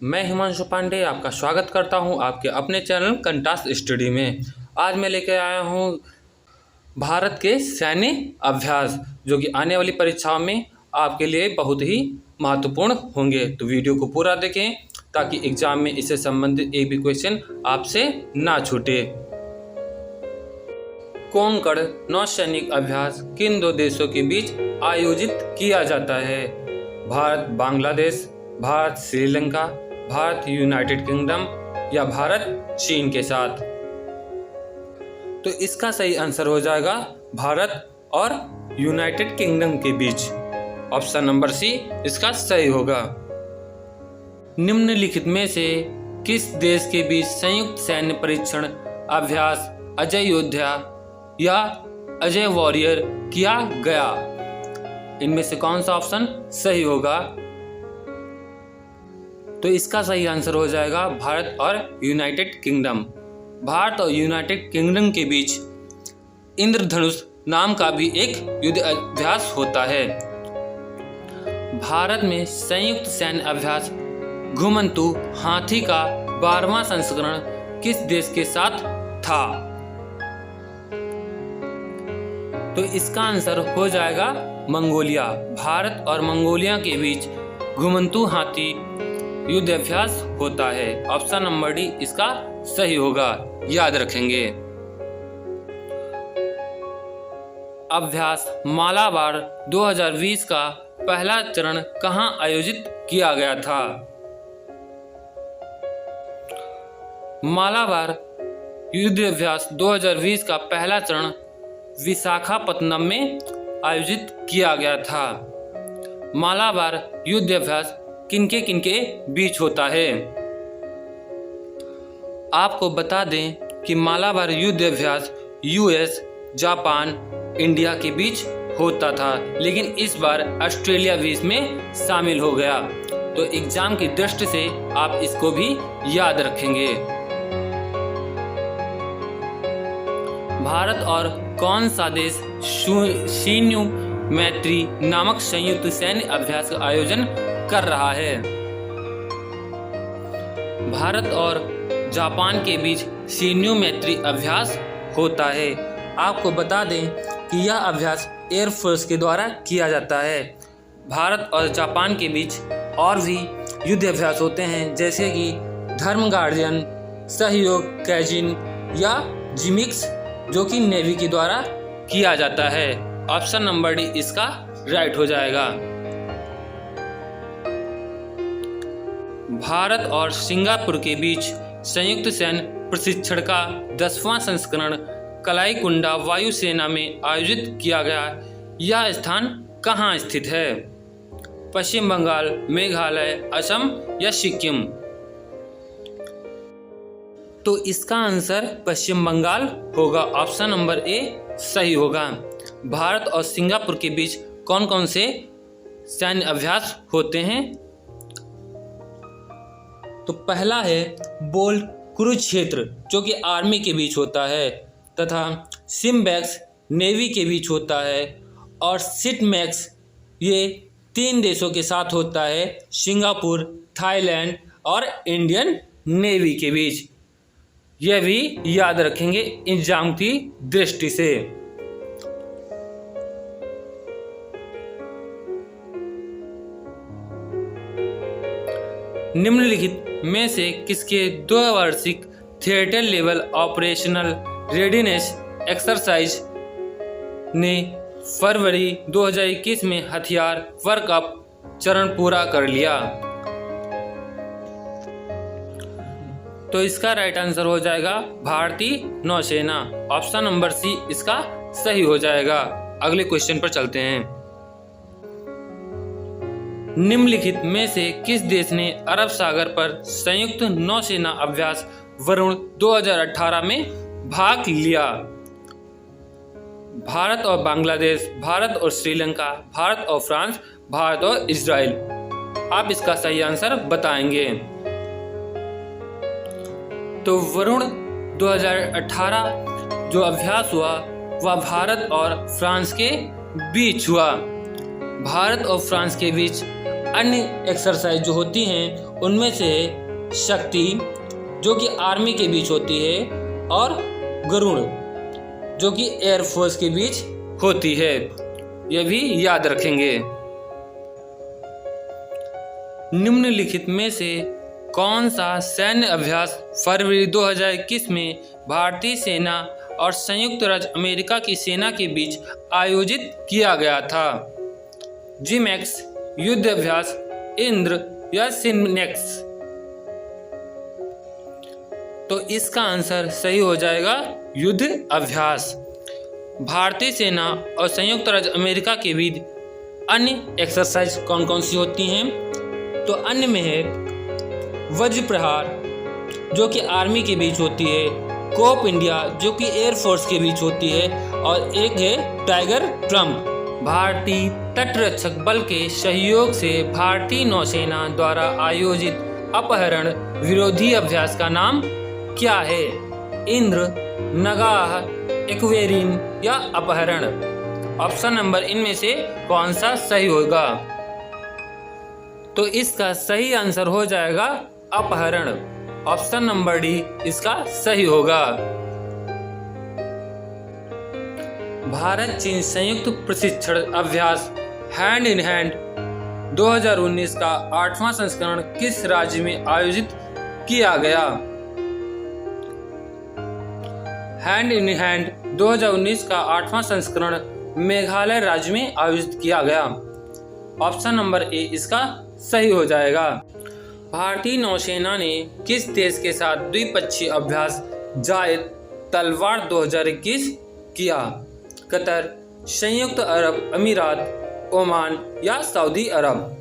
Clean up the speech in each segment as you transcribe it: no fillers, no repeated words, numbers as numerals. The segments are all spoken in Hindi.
मैं हिमांशु पांडे आपका स्वागत करता हूं आपके अपने चैनल कंटास स्टडी में। आज मैं लेकर आया हूं भारत के सैन्य अभ्यास, जो कि आने वाली परीक्षाओं में आपके लिए बहुत ही महत्वपूर्ण होंगे। तो वीडियो को पूरा देखें ताकि एग्जाम में इससे संबंधित एक भी क्वेश्चन आपसे ना छूटे। कोंकण नौसैनिक अभ्यास किन दो देशों के बीच आयोजित किया जाता है? भारत बांग्लादेश, भारत श्रीलंका, भारत यूनाइटेड किंगडम या भारत चीन के साथ? तो इसका सही आंसर हो जाएगा भारत और यूनाइटेड किंगडम के बीच। ऑप्शन नंबर सी इसका सही होगा। निम्नलिखित में से किस देश के बीच संयुक्त सैन्य परीक्षण अभ्यास अजय योद्धा या अजय वॉरियर किया गया? इनमें से कौन सा ऑप्शन सही होगा? तो इसका सही आंसर हो जाएगा भारत और यूनाइटेड किंगडम। भारत और यूनाइटेड किंगडम के बीच इंद्रधनुष नाम का भी एक युद्ध अभ्यास होता है। भारत में संयुक्त सैन्य अभ्यास घुमंतू हाथी का 12वां संस्करण किस देश के साथ था? तो इसका आंसर हो जाएगा मंगोलिया। भारत और मंगोलिया के बीच घुमंतू हाथी युद्ध अभ्यास होता है। ऑप्शन नंबर डी इसका सही होगा, याद रखेंगे। अभ्यास मालाबार 2020 का पहला चरण कहां आयोजित किया गया था? मालाबार युद्ध अभ्यास 2020 का पहला चरण विशाखापत्तनम में आयोजित किया गया था। मालाबार युद्ध अभ्यास किनके बीच होता है? आपको बता दें कि मालाबार युद्ध अभ्यास यूएस, जापान, इंडिया के बीच होता था, लेकिन इस बार ऑस्ट्रेलिया भी इसमें शामिल हो गया। तो एग्जाम की दृष्टि से आप इसको भी याद रखेंगे। भारत और कौन सा देश शिन्यू मैत्री नामक संयुक्त सैन्य अभ्यास का आयोजन कर रहा है? भारत और जापान के बीच शिन्यू मैत्री अभ्यास होता है। आपको बता दें कि यह अभ्यास एयरफोर्स के द्वारा किया जाता है। भारत और जापान के बीच और भी युद्ध अभ्यास होते हैं, जैसे कि धर्म गार्डियन, सहयोग कैजिन या जिमिक्स, जो कि नेवी के द्वारा किया जाता है। ऑप्शन नंबर डी इसका राइट हो जाएगा। भारत और सिंगापुर के बीच संयुक्त सैन्य प्रशिक्षण का 10वां संस्करण कलाईकुंडा वायुसेना में आयोजित किया गया। यह स्थान कहाँ स्थित है? पश्चिम बंगाल, मेघालय, असम या सिक्किम? तो इसका आंसर पश्चिम बंगाल होगा। ऑप्शन नंबर ए सही होगा। भारत और सिंगापुर के बीच कौन कौन से सैन्य अभ्यास होते हैं? तो पहला है बोल्ट कुरुक्षेत्र, जो कि आर्मी के बीच होता है, तथा सिम्बैक्स नेवी के बीच होता है, और सिटमैक्स ये 3 देशों के साथ होता है, सिंगापुर, थाईलैंड और इंडियन नेवी के बीच। यह भी याद रखेंगे एग्जाम की दृष्टि से। निम्नलिखित में से किसके 2 वार्षिक theatre level operational readiness exercise ने फरवरी 2021 में हथियार वर्कअप चरण पूरा कर लिया? तो इसका राइट आंसर हो जाएगा भारतीय नौसेना। ऑप्शन नंबर सी इसका सही हो जाएगा। अगले क्वेश्चन पर चलते हैं। निम्नलिखित में से किस देश ने अरब सागर पर संयुक्त नौसेना अभ्यास वरुण 2018 में भाग लिया? भारत और बांग्लादेश, भारत और श्रीलंका, भारत और फ्रांस, भारत और इजराइल? आप इसका सही आंसर बताएंगे। तो वरुण 2018 जो अभ्यास हुआ वह भारत और फ्रांस के बीच हुआ। भारत और फ्रांस के बीच अन्य एक्सरसाइज जो होती हैं उनमें से शक्ति जो कि आर्मी के बीच होती है और गरुड़ जो कि एयरफोर्स के बीच होती है, यह भी याद रखेंगे। निम्नलिखित में से कौन सा सैन्य अभ्यास फरवरी 2021 में भारतीय सेना और संयुक्त राज्य अमेरिका की सेना के बीच आयोजित किया गया था? जिमैक्स, युद्ध अभ्यास, इंद्र या सिम्नेक्स? तो इसका आंसर सही हो जाएगा युद्ध अभ्यास। भारतीय सेना और संयुक्त राज्य अमेरिका के बीच अन्य एक्सरसाइज कौन कौन सी होती हैं? तो अन्य में है वज्र प्रहार जो कि आर्मी के बीच होती है, कोप इंडिया जो कि एयरफोर्स के बीच होती है, और एक है टाइगर ट्रम्प। भारतीय तटरक्षक बल के सहयोग से भारतीय नौसेना द्वारा आयोजित अपहरण विरोधी अभ्यास का नाम क्या है? इंद्र, नगाह, एक्वेरिन या अपहरण? ऑप्शन नंबर इनमें से कौन सा सही होगा? तो इसका सही आंसर हो जाएगा अपहरण। ऑप्शन नंबर डी इसका सही होगा। भारत चीन संयुक्त प्रशिक्षण अभ्यास हैंड इन हैंड 2019 का 8वां संस्करण किस राज्य में आयोजित किया गया? हैंड इन हैंड 2019 का 8वां संस्करण मेघालय राज्य में आयोजित किया गया। ऑप्शन नंबर ए इसका सही हो जाएगा। भारतीय नौसेना ने किस देश के साथ द्विपक्षीय अभ्यास जायद तलवार 2021 किया? कतर, संयुक्त अरब अमीरात, ओमान या सऊदी अरब?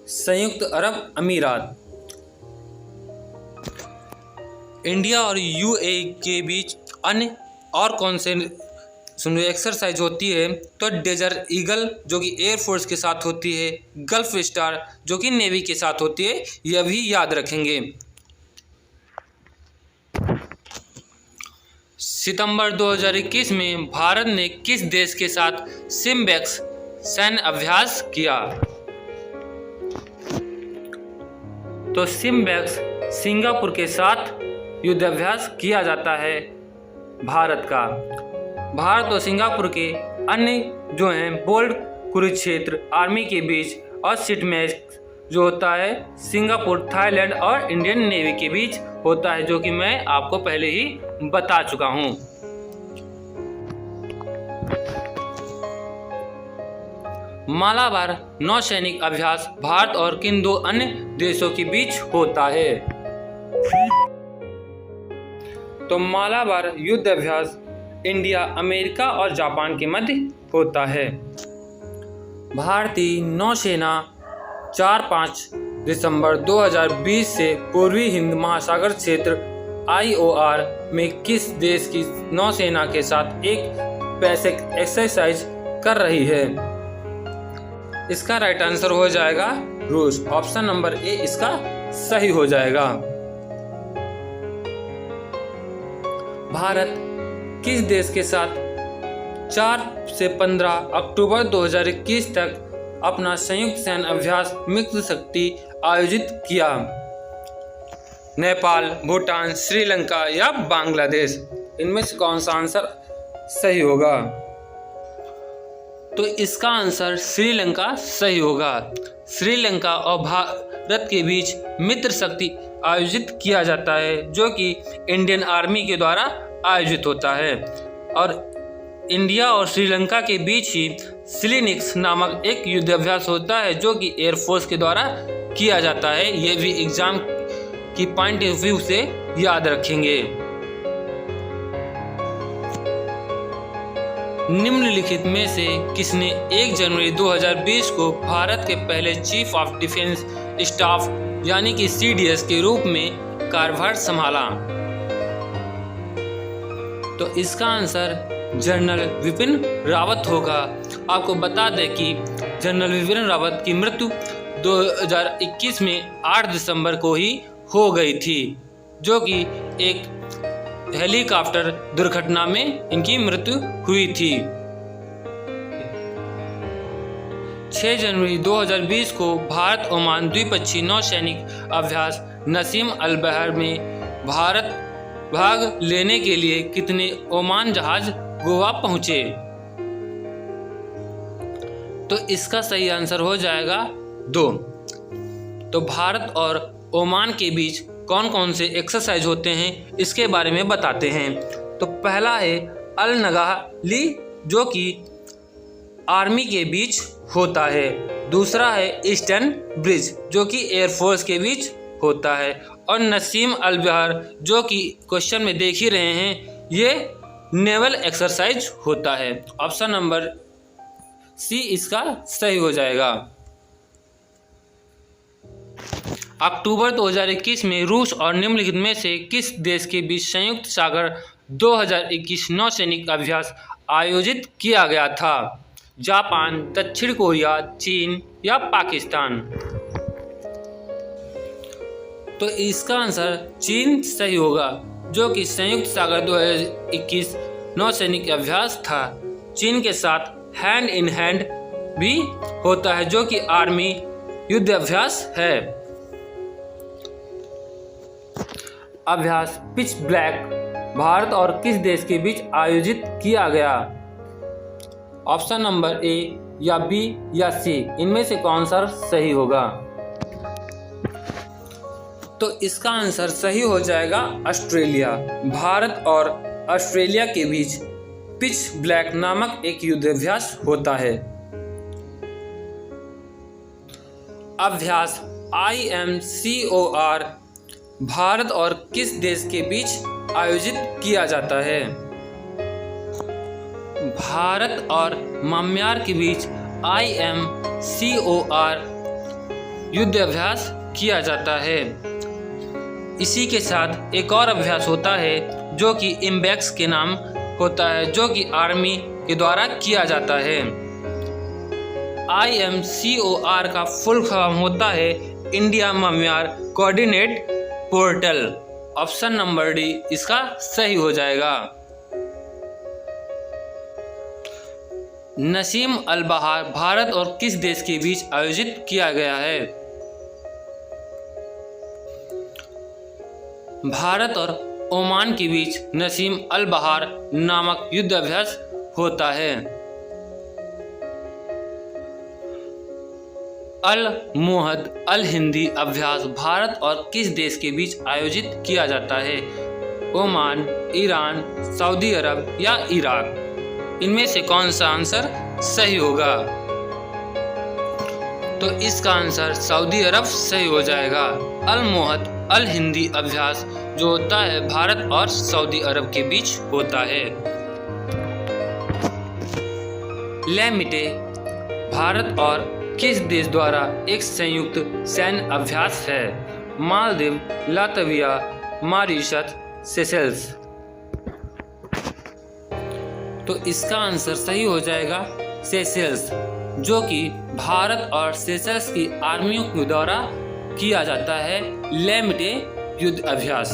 संयुक्त अरब अमीरात। इंडिया और यूएई के बीच अन्य और कौन से एक्सरसाइज होती है? तो डेजर्ट ईगल जो कि एयरफोर्स के साथ होती है, गल्फ स्टार जो कि नेवी के साथ होती है, यह भी याद रखेंगे। सितंबर 2021 में भारत ने किस देश के साथ सिम्बेक्स सैन्य अभ्यास किया? तो सिम्बेक्स सिंगापुर के साथ युद्धाभ्यास किया जाता है भारत का। भारत और सिंगापुर के अन्य जो हैं बोल्ड कुरुक्षेत्र आर्मी के बीच, और सिटमैक्स जो होता है सिंगापुर, थाईलैंड और इंडियन नेवी के बीच होता है, जो कि मैं आपको पहले ही बता चुका हूं। मालाबार नौसैनिक अभ्यास भारत और किन दो अन्य देशों के बीच होता है? तो मालाबार युद्ध अभ्यास इंडिया, अमेरिका और जापान के मध्य होता है। भारतीय नौसेना 4-5 दिसंबर 2020 से पूर्वी हिंद महासागर क्षेत्र IOR में किस देश की नौसेना के साथ एक बेसिक एक्सरसाइज कर रही है? इसका राइट आंसर हो जाएगा रूस। ऑप्शन नंबर ए इसका सही हो जाएगा। भारत किस देश के साथ 4 से 15 अक्टूबर 2021 तक अपना संयुक्त सैन्य अभ्यास मित्र शक्ति आयोजित किया? नेपाल, भूटान, श्रीलंका या बांग्लादेश? इनमें से कौन सा आंसर सही होगा? तो इसका आंसर श्रीलंका सही होगा। श्रीलंका और भारत के बीच मित्र शक्ति आयोजित किया जाता है, जो कि इंडियन आर्मी के द्वारा आयोजित होता है, और इंडिया और श्रीलंका के बीच ही सिलिनिक्स नामक एक युद्धाभ्यास होता है, जो कि एयरफोर्स के द्वारा किया जाता है। यह भी एग्जाम की पॉइंट ऑफ व्यू से याद रखेंगे। निम्नलिखित में से किसने 1 जनवरी 2020 को भारत के पहले चीफ ऑफ डिफेंस स्टाफ यानी कि CDS के रूप में कार्यभार संभाला? तो इसका आंसर जनरल विपिन रावत होगा। आपको बता दें कि जनरल विपिन रावत की मृत्यु 2021 में 8 दिसंबर को ही हो गई थी, जो कि एक हेलीकॉप्टर दुर्घटना में इनकी मृत्यु हुई थी। 6 जनवरी 2020 को भारत ओमान द्विपक्षीय नौसैनिक अभ्यास नसीम अल बहर में भारत भाग लेने के लिए कितने ओमान जहाज गोवा पहुंचे? तो इसका सही आंसर हो जाएगा 2। तो भारत और ओमान के बीच कौन कौन से एक्सरसाइज होते हैं इसके बारे में बताते हैं। तो पहला है अल नगाली जो कि आर्मी के बीच होता है। दूसरा है ईस्टर्न ब्रिज जो कि एयरफोर्स के बीच होता है। और नसीम अल बहर जो कि क्वेश्चन में देख ही रहे हैं, ये नेवल एक्सरसाइज होता है। ऑप्शन नंबर सी इसका सही हो जाएगा। अक्टूबर 2021 में रूस और निम्नलिखित में से किस देश के बीच संयुक्त सागर 2021 नौसैनिक अभ्यास आयोजित किया गया था? जापान, दक्षिण कोरिया, चीन या पाकिस्तान? तो इसका आंसर चीन सही होगा, जो कि संयुक्त सागर 2021 नौसैनिक अभ्यास था। चीन के साथ हैंड इन हैंड भी होता है जो कि आर्मी युद्ध अभ्यास है। अभ्यास पिच ब्लैक भारत और किस देश के बीच आयोजित किया गया? ऑप्शन नंबर ए या बी या सी, इनमें से कौन सा सही होगा? तो इसका आंसर सही हो जाएगा ऑस्ट्रेलिया। भारत और ऑस्ट्रेलिया के बीच पिच ब्लैक नामक एक युद्धाभ्यास होता है। अभ्यास IMCOR भारत और किस देश के बीच आयोजित किया जाता है? भारत और म्यांमार के बीच IMCOR युद्ध अभ्यास किया जाता है। इसी के साथ एक और अभ्यास होता है जो कि इम्बैक्स के नाम होता है, जो कि आर्मी के द्वारा किया जाता है। IMCOR का फुल फॉर्म होता है India Myanmar coordinate portal. Option number D इसका सही हो जाएगा। नसीम अल बहर भारत और किस देश के बीच आयोजित किया गया है? भारत और ओमान के बीच नसीम अल बहर नामक युद्ध अभ्यास होता है। अल मोहद अल हिंदी अभ्यास भारत और किस देश के बीच आयोजित किया जाता है? ओमान, ईरान, सऊदी अरब या इराक? इनमें से कौन सा आंसर सही होगा? तो इसका आंसर सऊदी अरब सही हो जाएगा। अल मोहद अल हिंदी अभ्यास जो होता है भारत और सऊदी अरब के बीच होता है। लेमिटे भारत और किस देश द्वारा एक संयुक्त सैन्य अभ्यास है? Maldives, Latvia, Mauritius, Seychelles? तो इसका आंसर सही हो जाएगा सेशेल्स, जो कि भारत और सेशेल्स की आर्मियों के द्वारा किया जाता है लेमिटे युद्ध अभ्यास।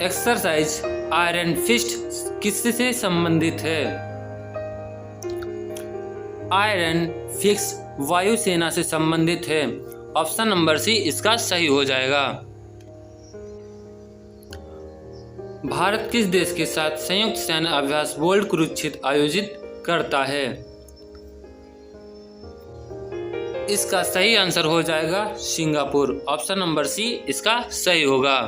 एक्सरसाइज आयरन फिस्ट किससे संबंधित है? आयरन फिस्ट वायुसेना से संबंधित है। ऑप्शन नंबर सी इसका सही हो जाएगा। भारत किस देश के साथ संयुक्त सैन्य अभ्यास बोल्ड कुरुक्षेत्र आयोजित करता है? इसका सही आंसर हो जाएगा सिंगापुर। ऑप्शन नंबर सी इसका सही होगा।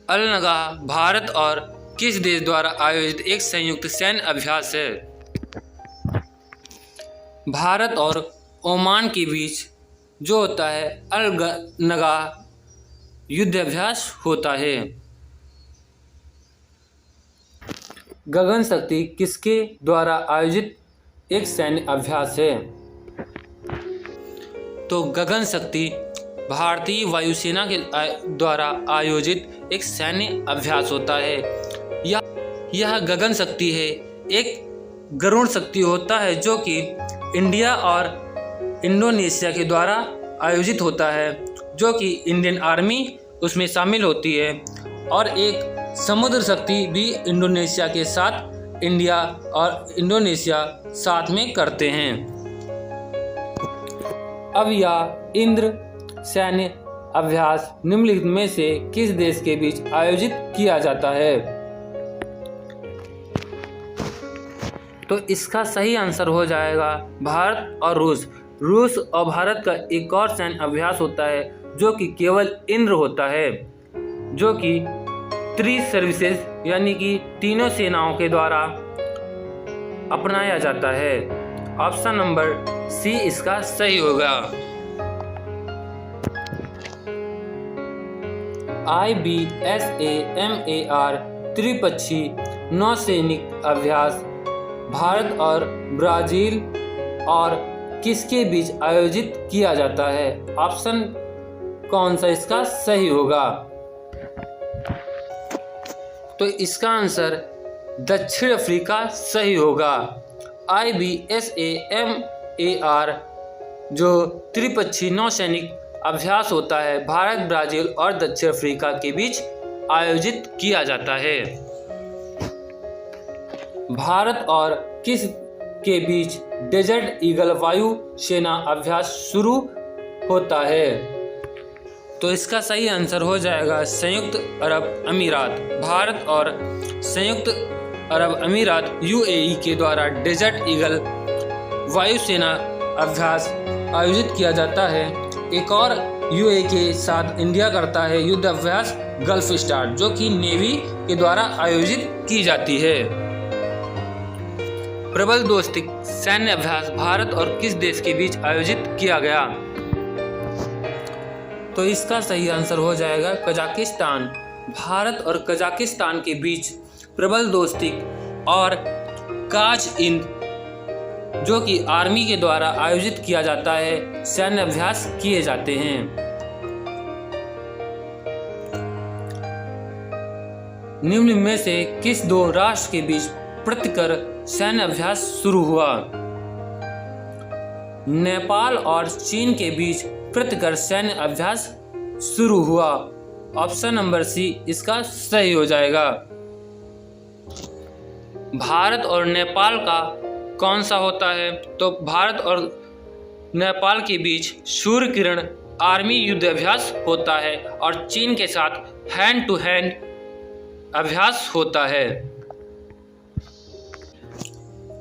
अल नगा भारत और किस देश द्वारा आयोजित एक संयुक्त सैन्य अभ्यास है? भारत और ओमान के बीच जो होता है अल नगा युद्ध अभ्यास होता है। गगन शक्ति किसके द्वारा आयोजित एक सैन्य अभ्यास है? तो गगन शक्ति भारतीय वायुसेना के द्वारा आयोजित एक सैन्य अभ्यास होता है। यह गगन शक्ति है एक गरुड़ शक्ति होता है जो कि इंडिया और इंडोनेशिया के द्वारा आयोजित होता है, जो कि इंडियन आर्मी उसमें शामिल होती है। और एक समुद्र शक्ति भी इंडोनेशिया के साथ इंडिया और इंडोनेशिया साथ में करते हैं। अब यह इंद्र सैन्य अभ्यास निम्नलिखित में से किस देश के बीच आयोजित किया जाता है? तो इसका सही आंसर हो जाएगा भारत और रूस। रूस और भारत का एक और सैन्य अभ्यास होता है जो कि केवल इंद्र होता है, जो कि थ्री सर्विसेज यानी कि तीनों सेनाओं के द्वारा अपनाया जाता है। ऑप्शन नंबर सी इसका सही होगा। IBSAMAR त्रिपक्षीय नौसैनिक अभ्यास भारत और ब्राजील और किसके बीच आयोजित किया जाता है? ऑप्शन कौन सा इसका सही होगा? तो इसका आंसर दक्षिण अफ्रीका सही होगा। IBSAMAR जो त्रिपक्षीय नौसैनिक अभ्यास होता है भारत, ब्राजील और दक्षिण अफ्रीका के बीच आयोजित किया जाता है। भारत और किस के बीच डेजर्ट ईगल वायु सेना अभ्यास शुरू होता है? तो इसका सही आंसर हो जाएगा संयुक्त अरब अमीरात। भारत और संयुक्त अरब अमीरात UAE के द्वारा डेजर्ट ईगल वायुसेना अभ्यास आयोजित किया जाता है। एक और UAE के साथ इंडिया करता है युद्ध अभ्यास गल्फ स्टार, जो कि नेवी के द्वारा आयोजित की जाती है। प्रबल दोस्ती सैन्य अभ्यास भारत और किस देश के बीच आयोजित किया गया? तो इसका सही आंसर हो जाएगा कजाकिस्तान। भारत और कजाकिस्तान के बीच प्रबल दोस्ती और काज इंद जो कि आर्मी के द्वारा आयोजित किया जाता है सैन्य अभ्यास किए जाते हैं। निम्न में से किस दो राष्ट्र के बीच प्रतिकर सैन्य अभ्यास शुरू हुआ? नेपाल और चीन के बीच प्रतिकर सैन्य अभ्यास शुरू हुआ। ऑप्शन नंबर सी इसका सही हो जाएगा। भारत और नेपाल का कौन सा होता है? तो भारत और नेपाल के बीच सूर्य किरण आर्मी युद्ध अभ्यास होता है और चीन के साथ हैंड टू हैंड अभ्यास होता है।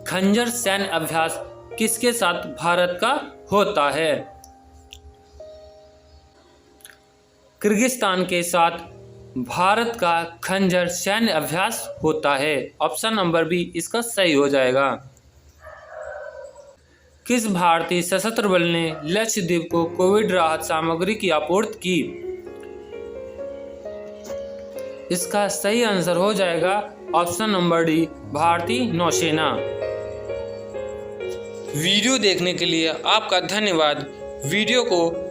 खंजर सैन्य अभ्यास किसके साथ भारत का होता है? किर्गिस्तान के साथ भारत का खंजर सैन्य अभ्यास होता है। ऑप्शन नंबर बी इसका सही हो जाएगा। किस भारतीय सशस्त्र बल ने लक्षद्वीप को कोविड राहत सामग्री की आपूर्ति की? इसका सही आंसर हो जाएगा ऑप्शन नंबर डी भारतीय नौसेना। वीडियो देखने के लिए आपका धन्यवाद। वीडियो को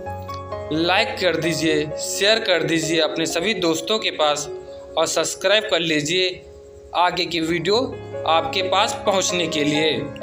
लाइक कर दीजिए, शेयर कर दीजिए अपने सभी दोस्तों के पास और सब्सक्राइब कर लीजिए आगे की वीडियो आपके पास पहुंचने के लिए।